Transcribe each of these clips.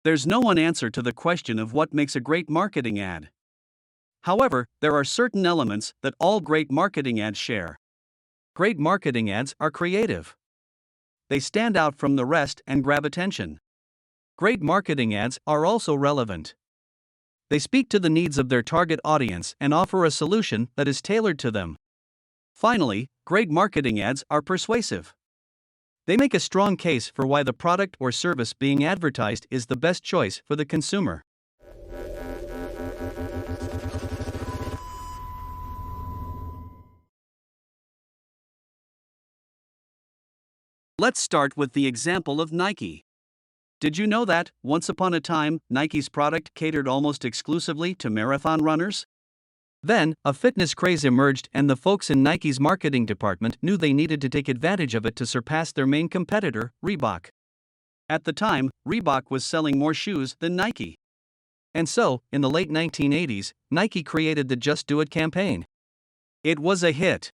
There's no one answer to the question of what makes a great marketing ad. However, there are certain elements that all great marketing ads share. Great marketing ads are creative. They stand out from the rest and grab attention. Great marketing ads are also relevant. They speak to the needs of their target audience and offer a solution that is tailored to them. Finally, great marketing ads are persuasive. They make a strong case for why the product or service being advertised is the best choice for the consumer. Let's start with the example of Nike. Did you know that, once upon a time, Nike's product catered almost exclusively to marathon runners? Then, a fitness craze emerged and the folks in Nike's marketing department knew they needed to take advantage of it to surpass their main competitor, Reebok. At the time, Reebok was selling more shoes than Nike. And so, in the late 1980s, Nike created the Just Do It campaign. It was a hit.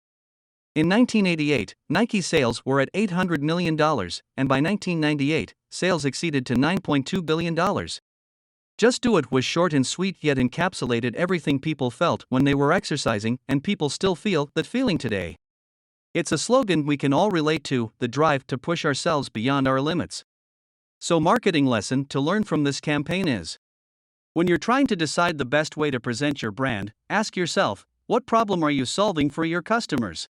In 1988, Nike sales were at $800 million, and by 1998, sales exceeded to $9.2 billion. Just Do It was short and sweet yet encapsulated everything people felt when they were exercising and people still feel that feeling today. It's a slogan we can all relate to, the drive to push ourselves beyond our limits. So, marketing lesson to learn from this campaign is: when you're trying to decide the best way to present your brand, ask yourself, what problem are you solving for your customers?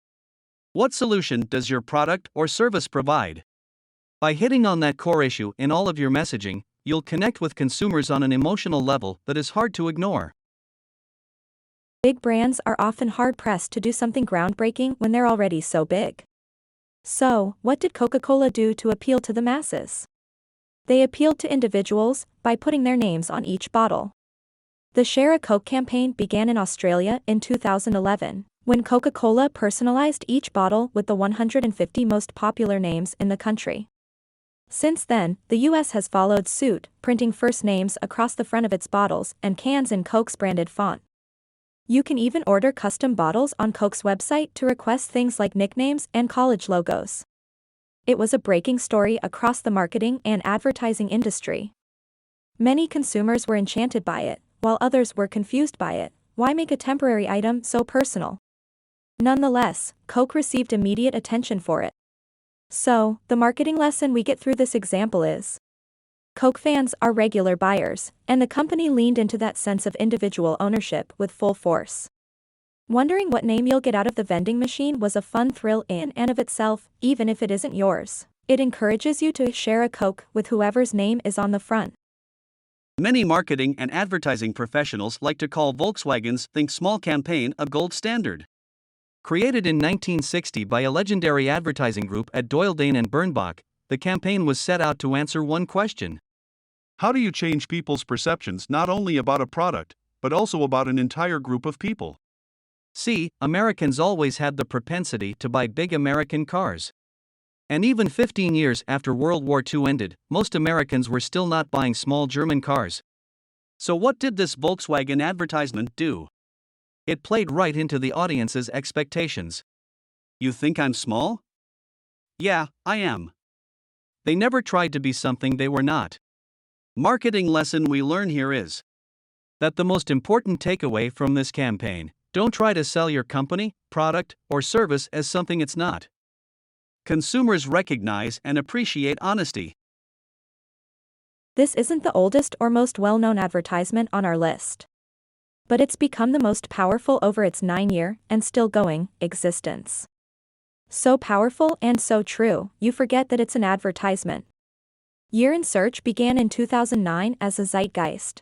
What solution does your product or service provide? By hitting on that core issue in all of your messaging, you'll connect with consumers on an emotional level that is hard to ignore. Big brands are often hard-pressed to do something groundbreaking when they're already so big. So, what did Coca-Cola do to appeal to the masses? They appealed to individuals by putting their names on each bottle. The Share a Coke campaign began in Australia in 2011. When Coca-Cola personalized each bottle with the 150 most popular names in the country. Since then, the US has followed suit, printing first names across the front of its bottles and cans in Coke's branded font. You can even order custom bottles on Coke's website to request things like nicknames and college logos. It was a breaking story across the marketing and advertising industry. Many consumers were enchanted by it, while others were confused by it. Why make a temporary item so personal? Nonetheless, Coke received immediate attention for it. So, the marketing lesson we get through this example is: Coke fans are regular buyers, and the company leaned into that sense of individual ownership with full force. Wondering what name you'll get out of the vending machine was a fun thrill in and of itself, even if it isn't yours. It encourages you to share a Coke with whoever's name is on the front. Many marketing and advertising professionals like to call Volkswagen's Think Small campaign a gold standard. Created in 1960 by a legendary advertising group at Doyle Dane and Bernbach, the campaign was set out to answer one question. How do you change people's perceptions not only about a product, but also about an entire group of people? See, Americans always had the propensity to buy big American cars. And even 15 years after World War II ended, most Americans were still not buying small German cars. So what did this Volkswagen advertisement do? It played right into the audience's expectations. You think I'm small? Yeah, I am. They never tried to be something they were not. Marketing lesson we learn here is that the most important takeaway from this campaign: don't try to sell your company, product, or service as something it's not. Consumers recognize and appreciate honesty. This isn't the oldest or most well-known advertisement on our list. But it's become the most powerful over its 9-year, and still going, existence. So powerful and so true, you forget that it's an advertisement. Year in Search began in 2009 as a zeitgeist.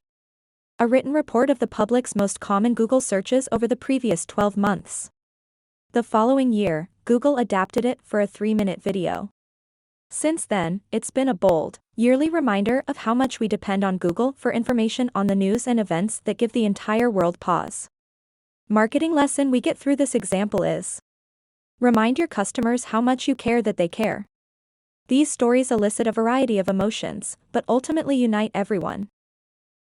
A written report of the public's most common Google searches over the previous 12 months. The following year, Google adapted it for a 3-minute video. Since then, it's been a bold, yearly reminder of how much we depend on Google for information on the news and events that give the entire world pause. Marketing lesson we get through this example is: remind your customers how much you care that they care. These stories elicit a variety of emotions, but ultimately unite everyone.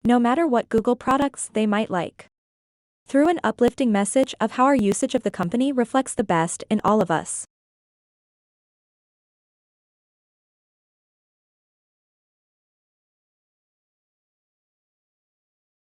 No matter what Google products they might like. Through an uplifting message of how our usage of the company reflects the best in all of us.